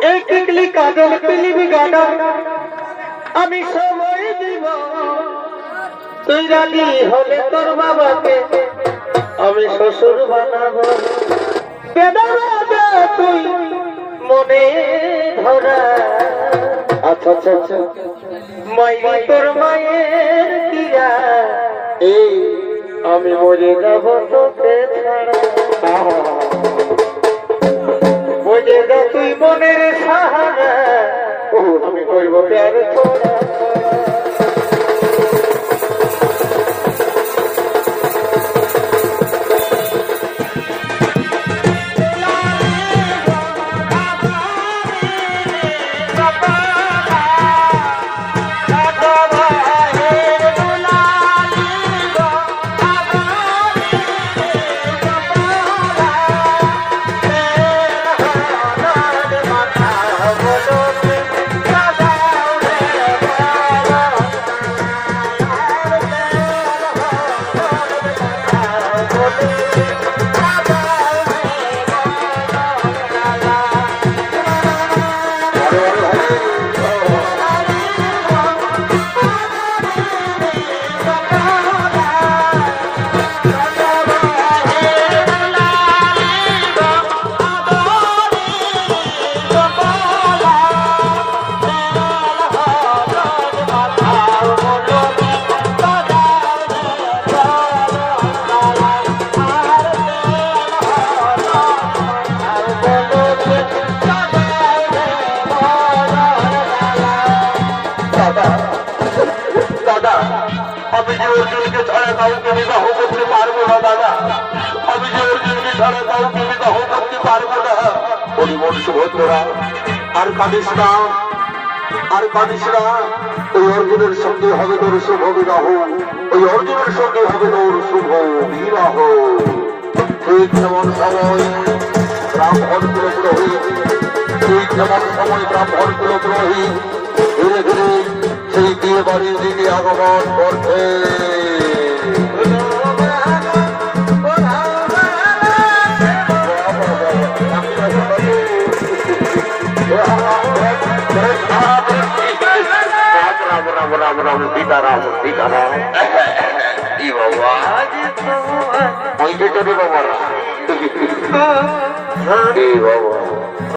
এই টিকলি কাজল পিলিবি গাডা আমি সময় দিব তুই রাজি হলে তোর বাবাকে আমি শ্বশুর বানাবো তুই মনে ধরা আচ্ছা আচ্ছা আচ্ছা মাইরি তোর মায়ের দিয়া এই আমি মরে যাব তোকে ছাড়া মরে যা তুই মনের সাহারা আমি করব প্যার তোরা আর কাঁদিস না ওই অর্জুনের সঙ্গে হবে তোর শুভ বিবাহ ওই অর্জুনের সঙ্গে হবে তোর শুভ বিবাহ ঠিক যেমন সময় ব্রাহ্মণ কুল পুরোহিত ঠিক যেমন সময় ব্রাহ্মণ কুল পুরোহিত ধীরে ধীরে সেই বিয়ে বাড়ির দিকে আগমন করছে सीताराम सीताराम बाबा बाबा